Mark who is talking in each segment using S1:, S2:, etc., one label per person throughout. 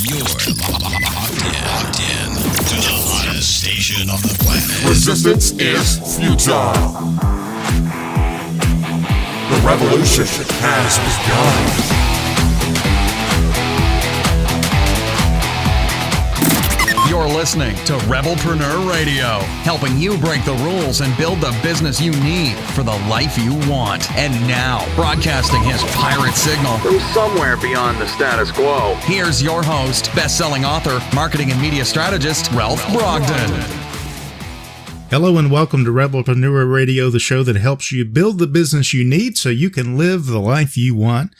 S1: You're locked in to the hottest station on the planet.
S2: Resistance is futile. The revolution has begun.
S3: You're listening to Rebelpreneur Radio, helping you break the rules and build the business you need for the life you want. And now, broadcasting his pirate signal
S4: from somewhere beyond the status quo,
S3: here's your host, best-selling author, marketing and media strategist, Ralph Brogden.
S5: Hello and welcome to Rebelpreneur Radio, the show that helps you build the business you need so you can live the life you want.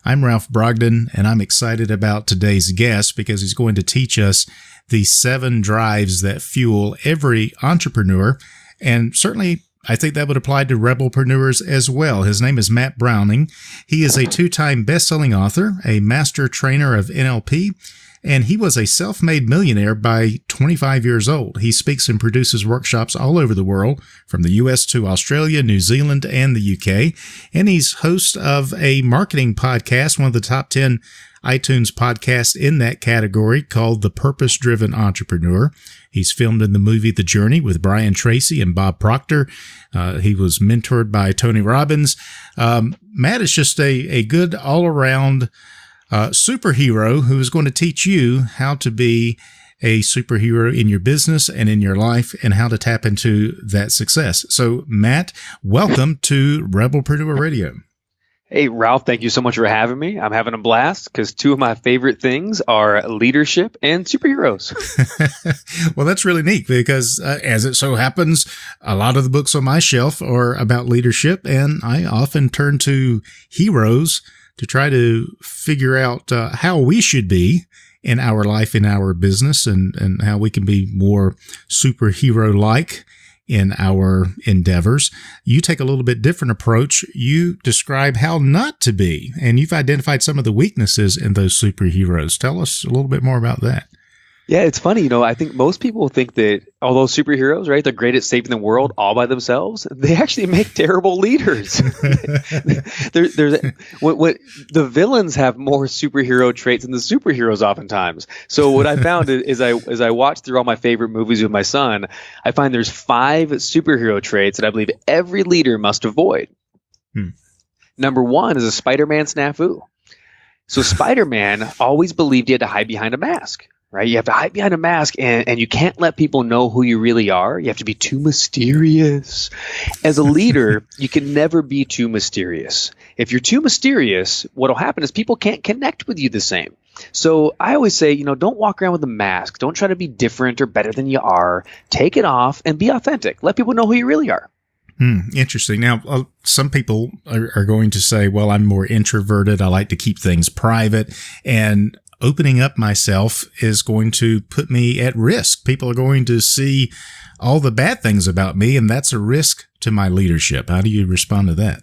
S5: I'm Ralph Brogden, and I'm excited about today's guest because he's going to teach us the 7 drives that fuel every entrepreneur. And certainly, I think that would apply to Rebelpreneurs as well. His name is Matt Brauning. He is a 2-time best-selling author, a master trainer of NLP, and he was a self-made millionaire by 25 years old. He speaks and produces workshops all over the world, from the U.S. to Australia, New Zealand, and the U.K. And he's host of a marketing podcast, one of the top 10 iTunes podcasts in that category, called The Purpose-Driven Entrepreneur. He's filmed in the movie The Journey with Tracy and Bob Proctor. He was mentored by Tony Robbins. Matt is just a good all-around superhero who is going to teach you how to be a superhero in your business and in your life and how to tap into that success. So, Matt, welcome to Rebelpreneur Radio.
S4: Hey, Ralph, thank you so much for having me. I'm having a blast because 2 of my favorite things are leadership and superheroes.
S5: Well, that's really neat because as it so happens, a lot of the books on my shelf are about leadership, and I often turn to heroes to try to figure out how we should be in our life, in our business, and how we can be more superhero-like in our endeavors. You take a little bit different approach. You describe how not to be, and you've identified some of the weaknesses in those superheroes. Tell us a little bit more about that.
S4: Yeah, it's funny. I think most people think that although superheroes, right, they're great at saving the world all by themselves, they actually make terrible leaders. What the villains have more superhero traits than the superheroes oftentimes. So what I found is as I watch through all my favorite movies with my son, I find there's 5 superhero traits that I believe every leader must avoid. Number 1 is a Spider-Man snafu. So Spider-Man always believed he had to hide behind a mask. Right? You have to hide behind a mask and you can't let people know who you really are. You have to be too mysterious. As a leader, you can never be too mysterious. If you're too mysterious, what'll happen is people can't connect with you the same. So I always say, don't walk around with a mask. Don't try to be different or better than you are. Take it off and be authentic. Let people know who you really are.
S5: Interesting. Now, some people are going to say, well, I'm more introverted. I like to keep things private, and opening up myself is going to put me at risk. People are going to see all the bad things about me, and that's a risk to my leadership. How do you respond to that?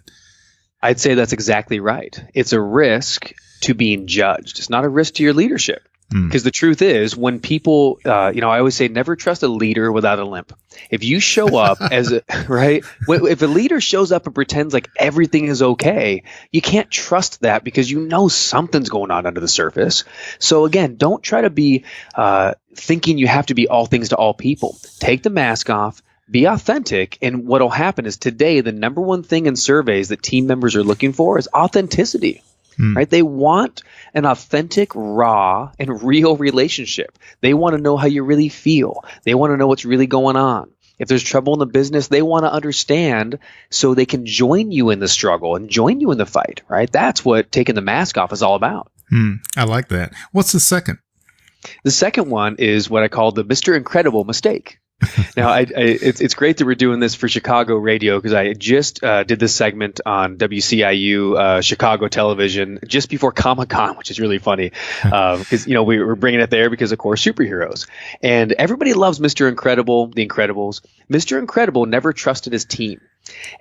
S4: I'd say that's exactly right. It's a risk to being judged. It's not a risk to your leadership. Because the truth is, when people, I always say, never trust a leader without a limp. If you show up as a, right, if a leader shows up and pretends like everything is okay, you can't trust that because something's going on under the surface. So again, don't try to be thinking you have to be all things to all people. Take the mask off. Be authentic, and what'll happen is today, the number 1 thing in surveys that team members are looking for is authenticity. Right? They want an authentic, raw, and real relationship. They want to know how you really feel. They want to know what's really going on. If there's trouble in the business, they want to understand so they can join you in the struggle and join you in the fight, right? That's what taking the mask off is all about.
S5: I like that. What's the second?
S4: The second one is what I call the Mr. Incredible mistake. Now, it's great that we're doing this for Chicago radio because I just did this segment on WCIU Chicago television just before Comic-Con, which is really funny because, we were bringing it there because, of course, superheroes. And everybody loves Mr. Incredible, The Incredibles. Mr. Incredible never trusted his team.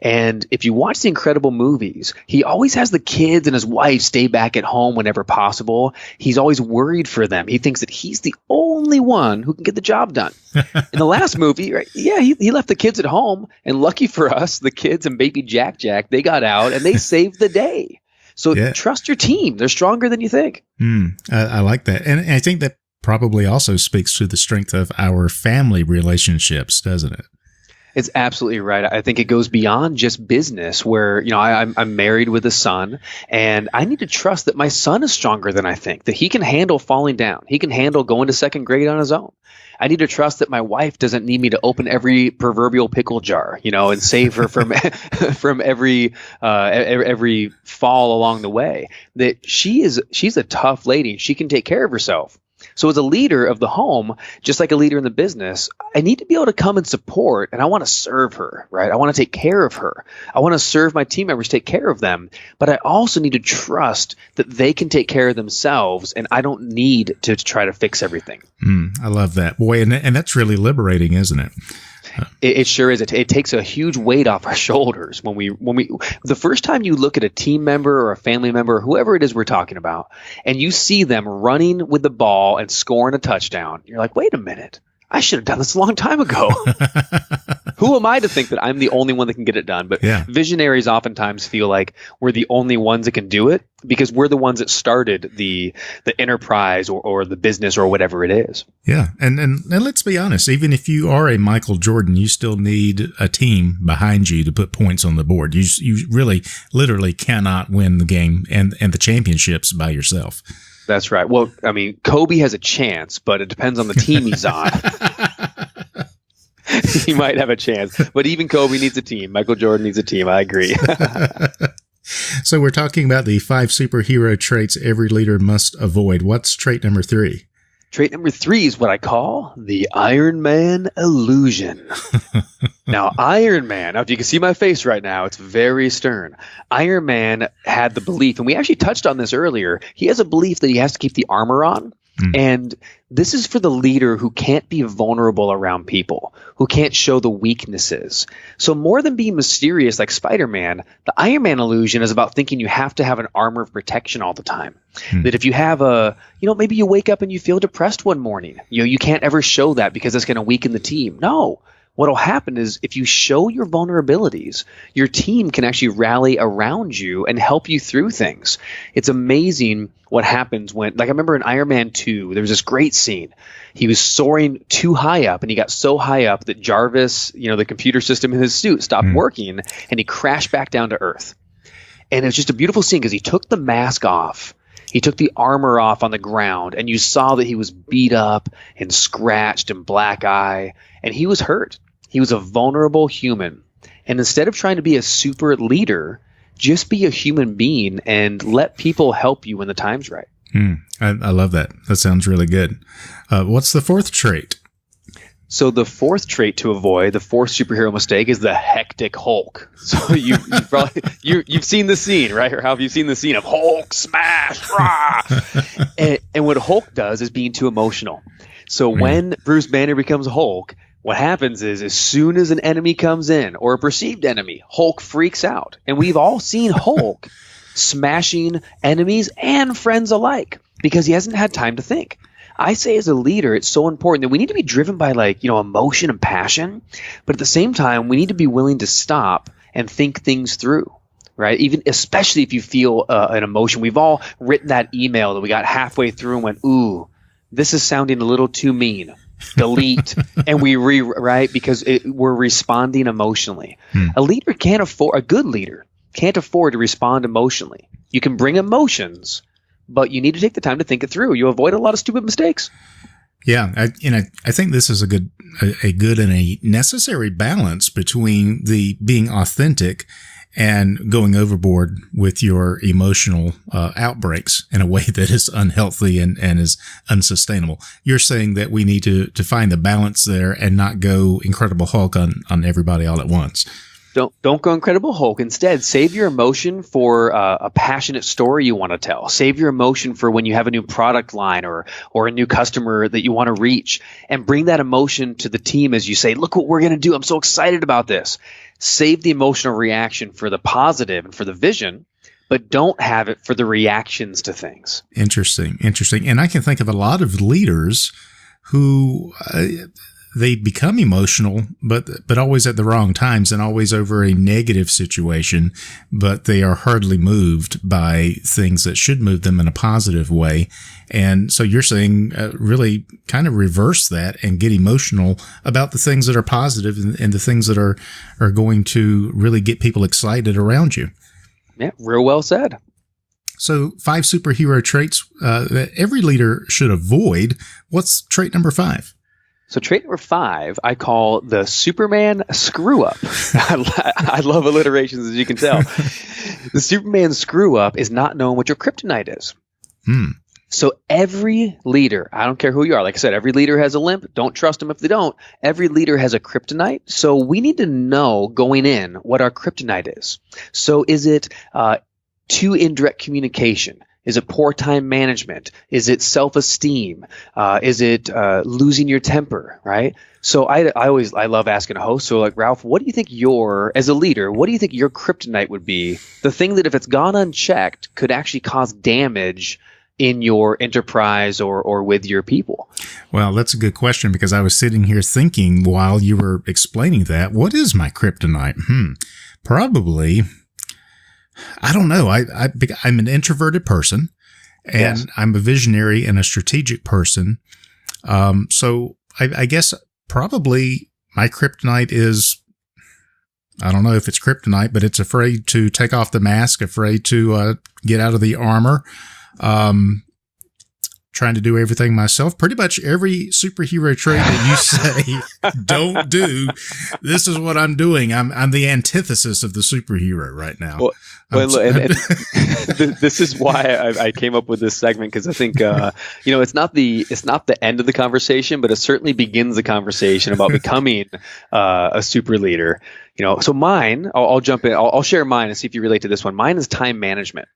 S4: And if you watch the Incredible movies, he always has the kids and his wife stay back at home whenever possible. He's always worried for them. He thinks that he's the only one who can get the job done. In the last movie, right, he left the kids at home, and lucky for us, the kids and baby Jack, they got out and they saved the day. So trust your team. They're stronger than you think.
S5: I like that. And I think that probably also speaks to the strength of our family relationships, doesn't it?
S4: It's absolutely right. I think it goes beyond just business where, I'm married with a son, and I need to trust that my son is stronger than I think, that he can handle falling down. He can handle going to second grade on his own. I need to trust that my wife doesn't need me to open every proverbial pickle jar, and save her from from every fall along the way. That she's a tough lady. She can take care of herself. So as a leader of the home, just like a leader in the business, I need to be able to come and support, and I want to serve her, right? I want to take care of her. I want to serve my team members, take care of them. But I also need to trust that they can take care of themselves, and I don't need to try to fix everything.
S5: I love that. Boy, and that's really liberating, isn't it?
S4: It sure is. It takes a huge weight off our shoulders when we the first time you look at a team member or a family member or whoever it is we're talking about, and you see them running with the ball and scoring a touchdown, you're like, wait a minute, I should have done this a long time ago. Who am I to think that I'm the only one that can get it done? But visionaries oftentimes feel like we're the only ones that can do it because we're the ones that started the enterprise or the business or whatever it is.
S5: Yeah. And let's be honest, even if you are a Michael Jordan, you still need a team behind you to put points on the board. You really literally cannot win the game and the championships by yourself.
S4: That's right. Well, I mean, Kobe has a chance, but it depends on the team he's on. He might have a chance, but even Kobe needs a team. Michael Jordan needs a team. I agree.
S5: So we're talking about the 5 superhero traits every leader must avoid. What's trait number 3?
S4: Trait number 3 is what I call the Iron Man illusion. Now, Iron Man, if you can see my face right now, it's very stern. Iron Man had the belief, and we actually touched on this earlier, he has a belief that he has to keep the armor on. And this is for the leader who can't be vulnerable around people, who can't show the weaknesses. So more than being mysterious like Spider-Man, the Iron Man illusion is about thinking you have to have an armor of protection all the time. That if you have maybe you wake up and you feel depressed one morning, you can't ever show that because it's going to weaken the team. No. What'll happen is if you show your vulnerabilities, your team can actually rally around you and help you through things. It's amazing what happens when, like I remember in Iron Man 2, there was this great scene. He was soaring too high up, and he got so high up that Jarvis, the computer system in his suit stopped working, and he crashed back down to Earth. And it was just a beautiful scene because he took the mask off. He took the armor off on the ground, and you saw that he was beat up and scratched and black eye, and he was hurt. He was a vulnerable human. And instead of trying to be a super leader, just be a human being and let people help you when the time's right.
S5: I love that. That sounds really good. What's the 4th trait?
S4: So the 4th trait to avoid, the 4th superhero mistake, is the hectic Hulk. So you've seen the scene, right? Or how have you seen the scene of Hulk smash? Rah! and what Hulk does is being too emotional. So when Bruce Banner becomes Hulk, what happens is as soon as an enemy comes in or a perceived enemy, Hulk freaks out. And we've all seen Hulk smashing enemies and friends alike because he hasn't had time to think. I say as a leader, it's so important that we need to be driven by emotion and passion. But at the same time, we need to be willing to stop and think things through. Right? Especially if you feel an emotion. We've all written that email that we got halfway through and went, ooh, this is sounding a little too mean. Delete, and we rewrite because we're responding emotionally. A good leader can't afford to respond emotionally. You can bring emotions, but you need to take the time to think it through. You avoid a lot of stupid mistakes.
S5: Yeah, I think this is a good and a necessary balance between the being authentic and going overboard with your emotional outbreaks in a way that is unhealthy and is unsustainable. You're saying that we need to find the balance there and not go Incredible Hulk on everybody all at once.
S4: Don't go Incredible Hulk. Instead, save your emotion for a passionate story you want to tell. Save your emotion for when you have a new product line or a new customer that you want to reach, and bring that emotion to the team as you say, look what we're going to do. I'm so excited about this. Save the emotional reaction for the positive and for the vision, but don't have it for the reactions to things. Interesting.
S5: And I can think of a lot of leaders who they become emotional, but always at the wrong times and always over a negative situation, but they are hardly moved by things that should move them in a positive way. And so you're saying really kind of reverse that and get emotional about the things that are positive and the things that are going to really get people excited around you.
S4: Yeah, real well said.
S5: So 5 superhero traits that every leader should avoid. What's trait number 5?
S4: So trait number 5, I call the Superman screw up. I love alliterations, as you can tell. The Superman screw up is not knowing what your kryptonite is. So every leader, I don't care who you are, like I said, every leader has a limp. Don't trust them if they don't. Every leader has a kryptonite. So we need to know going in what our kryptonite is. So is it too indirect communication? Is it poor time management? Is it self-esteem? Is it losing your temper, right? So I love asking a host, so like, Ralph, what do you think as a leader, what do you think your kryptonite would be? The thing that if it's gone unchecked could actually cause damage in your enterprise or with your people?
S5: Well, that's a good question, because I was sitting here thinking while you were explaining that, what is my kryptonite? Probably, I don't know. I'm an introverted person, and yes, I'm a visionary and a strategic person. So I guess probably my kryptonite is, I don't know if it's kryptonite, but it's afraid to take off the mask, afraid to get out of the armor, trying to do everything myself. Pretty much every superhero trait that you say don't do, this is what I'm doing. I'm the antithesis of the superhero right now.
S4: Well, and this is why I came up with this segment, because I think it's not the end of the conversation, but it certainly begins the conversation about becoming a super leader. So mine, I'll jump in. I'll share mine and see if you relate to this one. Mine is time management.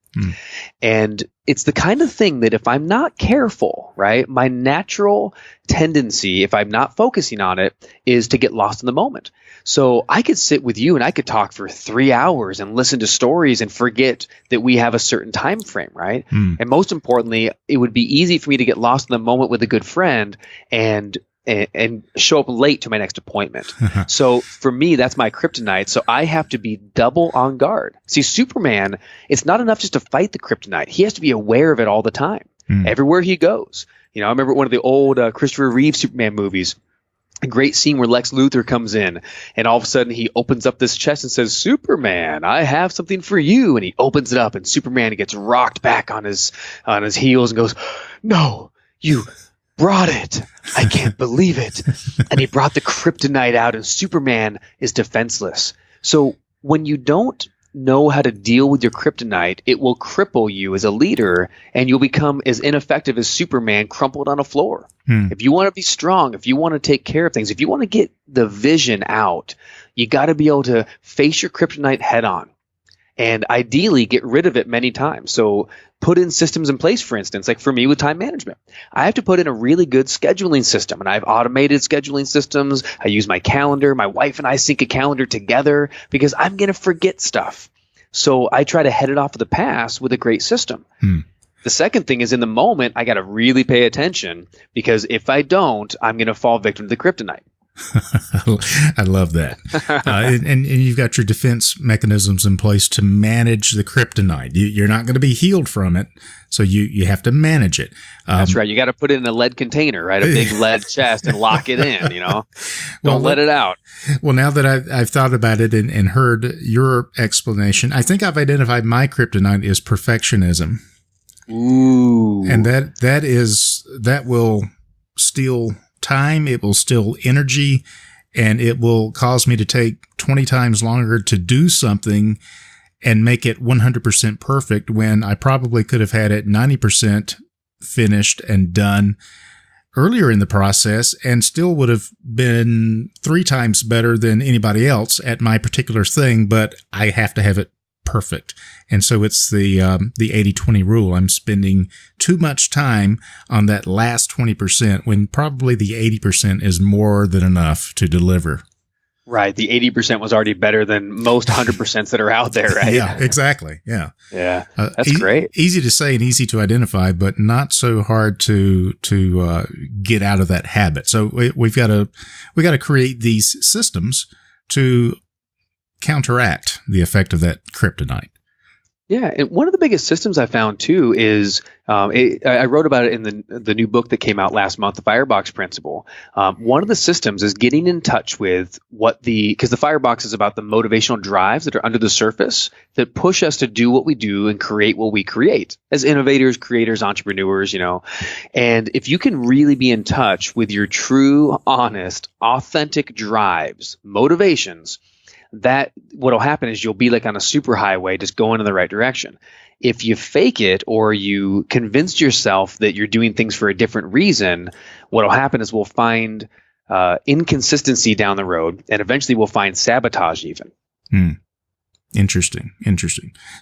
S4: And it's the kind of thing that if I'm not careful, right, my natural tendency, if I'm not focusing on it, is to get lost in the moment. So I could sit with you and I could talk for 3 hours and listen to stories and forget that we have a certain time frame, right? And most importantly, it would be easy for me to get lost in the moment with a good friend and show up late to my next appointment. So for me, that's my kryptonite. So I have to be double on guard. See, Superman, it's not enough just to fight the kryptonite. He has to be aware of it all the time, everywhere he goes. I remember one of the old Christopher Reeve Superman movies, a great scene where Lex Luthor comes in and all of a sudden he opens up this chest and says, "Superman, I have something for you." And he opens it up and Superman gets rocked back on his heels and goes, "No, you brought it. I can't believe it." And he brought the kryptonite out and Superman is defenseless. So when you don't know how to deal with your kryptonite, it will cripple you as a leader and you'll become as ineffective as Superman crumpled on a floor. If you want to be strong, if you want to take care of things, if you want to get the vision out, you got to be able to face your kryptonite head on and ideally get rid of it many times. So put in systems in place, for instance, like for me with time management. I have to put in a really good scheduling system, and I've automated scheduling systems. I use my calendar. My wife and I sync a calendar together because I'm going to forget stuff. So I try to head it off of the past with a great system. The second thing is in the moment, I got to really pay attention because if I don't, I'm going to fall victim to the kryptonite.
S5: I love that. And you've got your defense mechanisms in place to manage the kryptonite. You're not going to be healed from it, so you have to manage it.
S4: That's right. You got to put it in a lead container, right? A big lead chest and lock it in, Don't let it out. Well,
S5: now that I've thought about it and heard your explanation, I think I've identified my kryptonite as perfectionism.
S4: Ooh.
S5: And that will steal time, it will steal energy, and it will cause me to take 20 times longer to do something and make it 100% perfect when I probably could have had it 90% finished and done earlier in the process and still would have been 3 times better than anybody else at my particular thing, but I have to have it perfect. And so it's the 80-20 rule. I'm spending too much time on that last 20% when probably the 80% is more than enough to deliver.
S4: Right. The 80% was already better than most 100% that are out there, right?
S5: Yeah, exactly. Yeah.
S4: Yeah. That's great.
S5: Easy to say and easy to identify, but not so hard to get out of that habit. So we got to create these systems to counteract the effect of that kryptonite.
S4: Yeah, and one of the biggest systems I found too is I wrote about it in the new book that came out last month, the Firebox Principle. One of the systems is getting in touch with because the Firebox is about the motivational drives that are under the surface that push us to do what we do and create what we create as innovators, creators, entrepreneurs, And if you can really be in touch with your true, honest, authentic drives, motivations, that what'll happen is you'll be like on a superhighway just going in the right direction. If you fake it or you convince yourself that you're doing things for a different reason, what'll happen is we'll find inconsistency down the road, and eventually we'll find sabotage even.
S5: Interesting.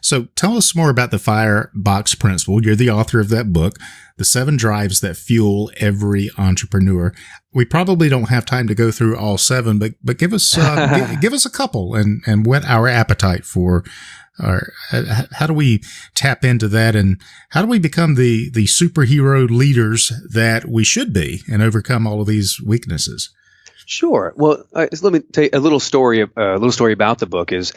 S5: So tell us more about the Firebox Principle. You're the author of that book, The 7 Drives That Fuel Every Entrepreneur. We probably don't have time to go through all 7, but give us give us a couple and whet our appetite for how do we tap into that, and how do we become the superhero leaders that we should be and overcome all of these weaknesses?
S4: Sure. Well, let me tell you a little story about the book. Is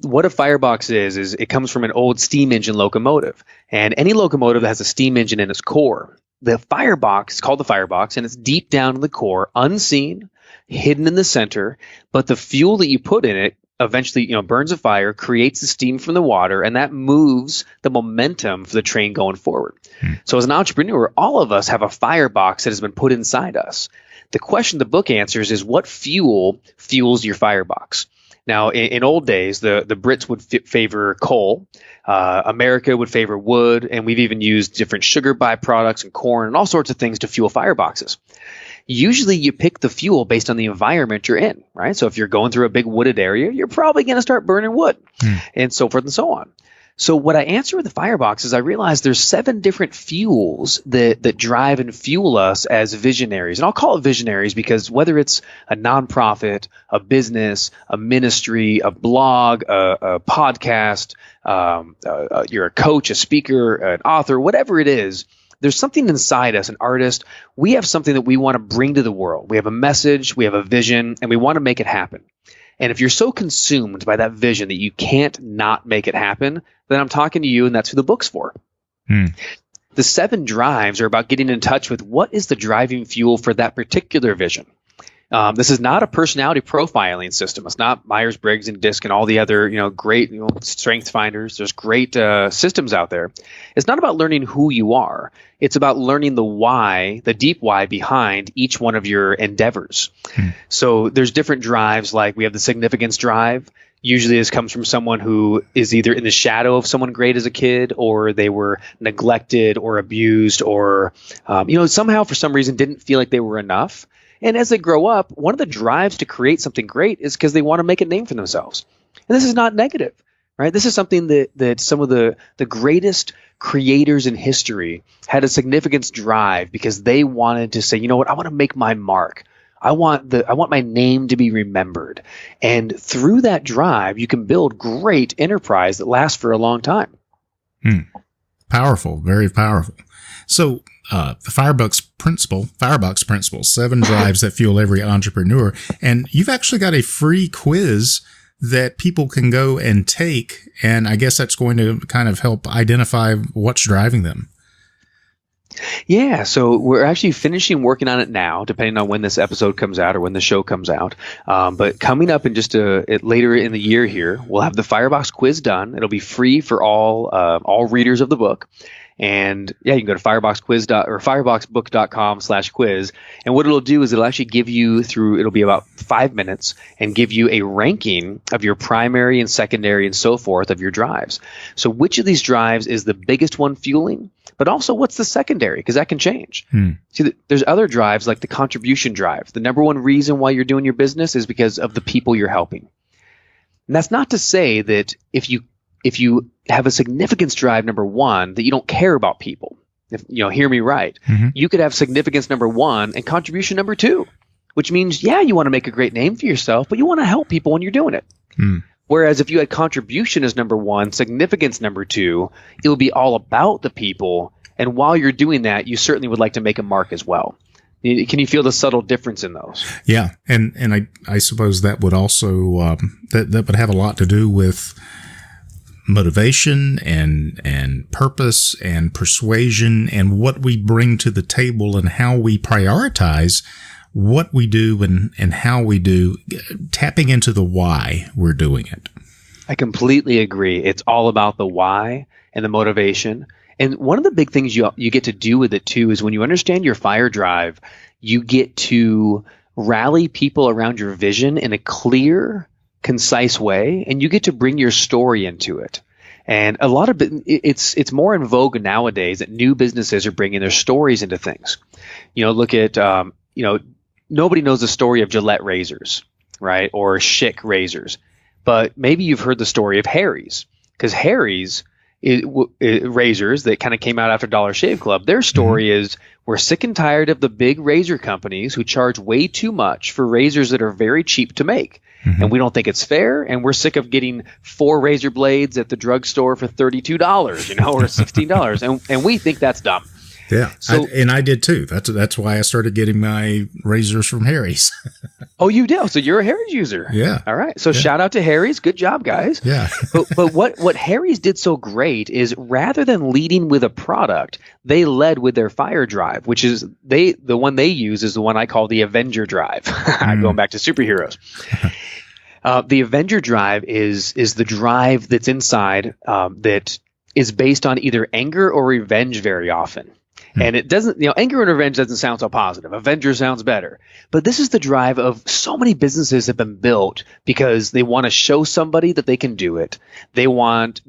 S4: what a firebox is it comes from an old steam engine locomotive, and any locomotive that has a steam engine in its core, the firebox is called the firebox, and it's deep down in the core, unseen, hidden in the center, but the fuel that you put in it eventually, burns a fire, creates the steam from the water, and that moves the momentum for the train going forward. So as an entrepreneur, all of us have a firebox that has been put inside us. The question the book answers is, what fuel fuels your firebox? Now, in old days, the Brits would favor coal. America would favor wood, and we've even used different sugar byproducts and corn and all sorts of things to fuel fireboxes. Usually, you pick the fuel based on the environment you're in, right? So if you're going through a big wooded area, you're probably going to start burning wood, and so forth and so on. So what I answer with the firebox is I realize there's 7 different fuels that drive and fuel us as visionaries. And I'll call it visionaries because whether it's a nonprofit, a business, a ministry, a blog, a podcast, you're a coach, a speaker, an author, whatever it is, there's something inside us, an artist. We have something that we want to bring to the world. We have a message, we have a vision, and we want to make it happen. And if you're so consumed by that vision that you can't not make it happen, then I'm talking to you, and that's who the book's for. The 7 drives are about getting in touch with what is the driving fuel for that particular vision. This is not a personality profiling system. It's not Myers-Briggs and DISC and all the other, great, strength finders. There's great systems out there. It's not about learning who you are. It's about learning the why, the deep why behind each one of your endeavors. So there's different drives, like we have the significance drive. Usually this comes from someone who is either in the shadow of someone great as a kid, or they were neglected or abused, or, somehow for some reason didn't feel like they were enough. And as they grow up, one of the drives to create something great is because they want to make a name for themselves. And this is not negative, right? This is something that some of the greatest creators in history had a significance drive because they wanted to say, you know what, I want to make my mark. I want my name to be remembered. And through that drive, you can build great enterprise that lasts for a long time.
S5: Powerful, very powerful. So the Firebox Principle, 7 drives that fuel every entrepreneur. And you've actually got a free quiz that people can go and take. And I guess that's going to kind of help identify what's driving them.
S4: Yeah, so we're actually finishing working on it now, depending on when this episode comes out or when the show comes out. But coming up in just later in the year here, we'll have the Firebox quiz done. It'll be free for all readers of the book. And yeah, you can go to fireboxbook.com/quiz. And what it'll do is it'll actually give you it'll be about 5 minutes and give you a ranking of your primary and secondary and so forth of your drives. So which of these drives is the biggest one fueling, but also what's the secondary? Because that can change. See, there's other drives like the contribution drive. The number one reason why you're doing your business is because of the people you're helping. And that's not to say that if you have a significance drive number 1 that you don't care about people. Hear me right. You could have significance number 1 and contribution number 2, which means, yeah, you want to make a great name for yourself, but you want to help people when you're doing it. Whereas if you had contribution as number one, significance number two, it would be all about the people. And while you're doing that, you certainly would like to make a mark as well. Can you feel the subtle difference in those?
S5: Yeah. And I suppose that would also, that would have a lot to do with motivation and purpose and persuasion and what we bring to the table and how we prioritize what we do and how we do, tapping into the why we're doing it.
S4: I completely agree. It's all about the why and the motivation. And one of the big things you get to do with it too is when you understand your fire drive, you get to rally people around your vision in a clear, concise way, and you get to bring your story into it. And a lot of it's more in vogue nowadays that new businesses are bringing their stories into things. Look at nobody knows the story of Gillette razors, right, or Schick razors, but maybe you've heard the story of Harry's, because Harry's razors that kind of came out after Dollar Shave Club. Their story is, we're sick and tired of the big razor companies who charge way too much for razors that are very cheap to make. And we don't think it's fair, and we're sick of getting 4 razor blades at the drugstore for $32, or $16, and we think that's dumb.
S5: Yeah, so, I did too. That's why I started getting my razors from Harry's.
S4: Oh, you do? So you're a Harry's user?
S5: Yeah.
S4: All right. So shout out to Harry's. Good job, guys.
S5: Yeah.
S4: but what Harry's did so great is, rather than leading with a product, they led with their fire drive, which is the one they use is the one I call the Avenger drive. Going back to superheroes. The Avenger drive is the drive that's inside that is based on either anger or revenge very often. And it doesn't, anger and revenge doesn't sound so positive. Avenger sounds better. But this is the drive of so many businesses have been built because they want to show somebody that they can do it. They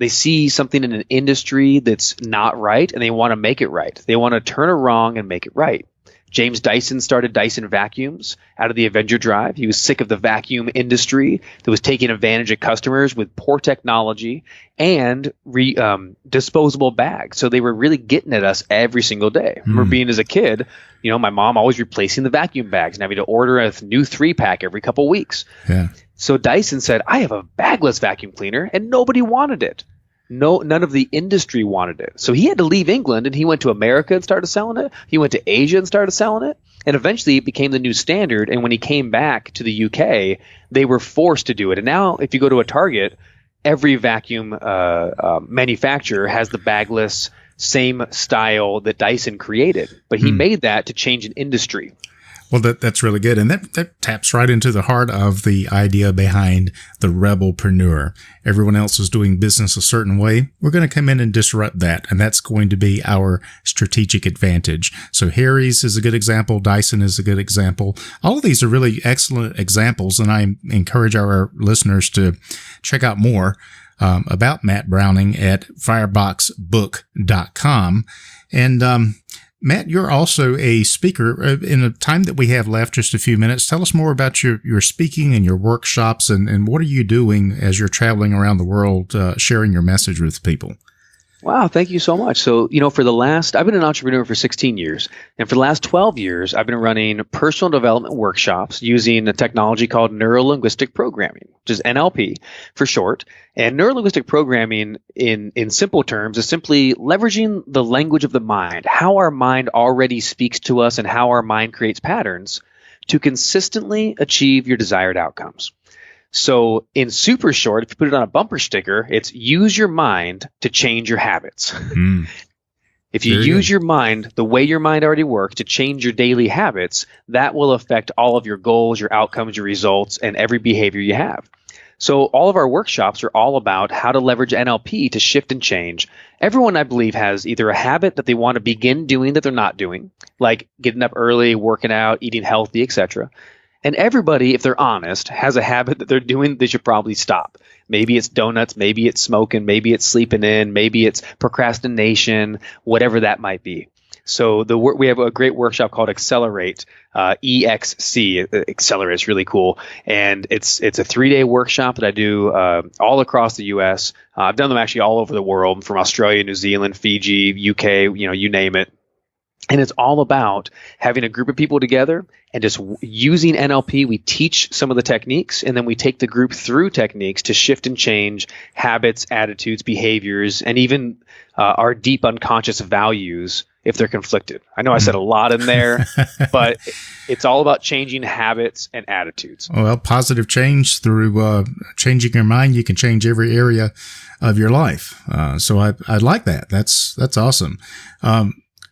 S4: see something in an industry that's not right, and they want to make it right. They want to turn a wrong and make it right. James Dyson started Dyson Vacuums out of the Avenger drive. He was sick of the vacuum industry that was taking advantage of customers with poor technology and disposable bags. So they were really getting at us every single day. I remember being as a kid, my mom always replacing the vacuum bags and having to order a new 3-pack every couple of weeks. Yeah. So Dyson said, I have a bagless vacuum cleaner, and nobody wanted it. None of the industry wanted it. So he had to leave England, and he went to America and started selling it. He went to Asia and started selling it. And eventually it became the new standard. And when he came back to the UK, they were forced to do it. And now if you go to a Target, every vacuum manufacturer has the bagless, same style that Dyson created. But he made that to change an industry.
S5: Well, that's really good. And that taps right into the heart of the idea behind the Rebelpreneur. Everyone else is doing business a certain way. We're going to come in and disrupt that. And that's going to be our strategic advantage. So Harry's is a good example. Dyson is a good example. All of these are really excellent examples. And I encourage our listeners to check out more about Matt Brauning at fireboxbook.com. And, Matt, you're also a speaker. In the time that we have left, just a few minutes, tell us more about your speaking and your workshops, and what are you doing as you're traveling around the world, sharing your message with people?
S4: Wow, thank you so much. So, I've been an entrepreneur for 16 years, and for the last 12 years, I've been running personal development workshops using a technology called neuro-linguistic programming, which is NLP for short. And neuro-linguistic programming, in simple terms, is simply leveraging the language of the mind, how our mind already speaks to us and how our mind creates patterns to consistently achieve your desired outcomes. So in super short, if you put it on a bumper sticker, it's use your mind to change your habits. If you use your mind the way your mind already works to change your daily habits, that will affect all of your goals, your outcomes, your results, and every behavior you have. So all of our workshops are all about how to leverage NLP to shift and change. Everyone, I believe, has either a habit that they want to begin doing that they're not doing, like getting up early, working out, eating healthy, etc. And everybody, if they're honest, has a habit that they're doing they should probably stop. Maybe it's donuts, maybe it's smoking, maybe it's sleeping in, maybe it's procrastination, whatever that might be. So we have a great workshop called Accelerate, EXC. Accelerate is really cool, and it's a 3-day workshop that I do all across the U.S. I've done them actually all over the world, from Australia, New Zealand, Fiji, UK, you name it. And it's all about having a group of people together and just using NLP. We teach some of the techniques, and then we take the group through techniques to shift and change habits, attitudes, behaviors, and even our deep unconscious values if they're conflicted. I know I said a lot in there, but it's all about changing habits and attitudes.
S5: Well, positive change through changing your mind. You can change every area of your life. So I like that. That's awesome.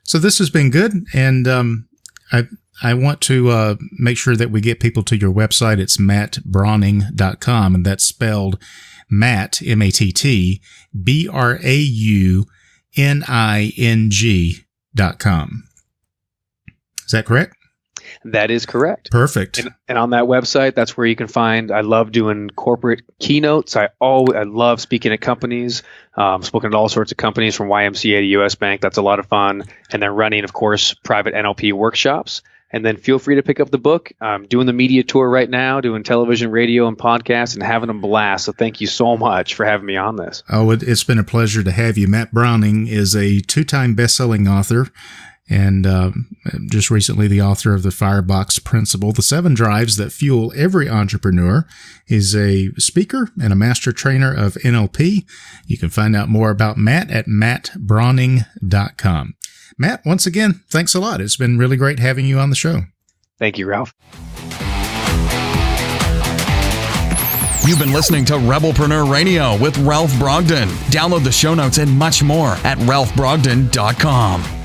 S5: So this has been good, and I want to make sure that we get people to your website. It's mattbrauning.com, and that's spelled Matt, M-A-T-T, BRAUNING.com. Is that correct?
S4: That is correct.
S5: Perfect.
S4: And on that website, that's where you can find, I love doing corporate keynotes. I love speaking at companies, spoken at all sorts of companies from YMCA to US Bank. That's a lot of fun. And then running, of course, private NLP workshops. And then feel free to pick up the book. I'm doing the media tour right now, doing television, radio, and podcasts, and having a blast. So thank you so much for having me on this.
S5: Oh, it's been a pleasure to have you. Matt Brauning is a 2-time best-selling author, and just recently the author of the Firebox Principle, The 7 Drives That Fuel Every Entrepreneur. Is a speaker and a master trainer of NLP. You can find out more about Matt at mattbrauning.com. Matt, once again, thanks a lot. It's been really great having you on the show.
S4: Thank you, Ralph.
S3: You've been listening to Rebelpreneur Radio with Ralph Brogden. Download the show notes and much more at ralphbrogden.com.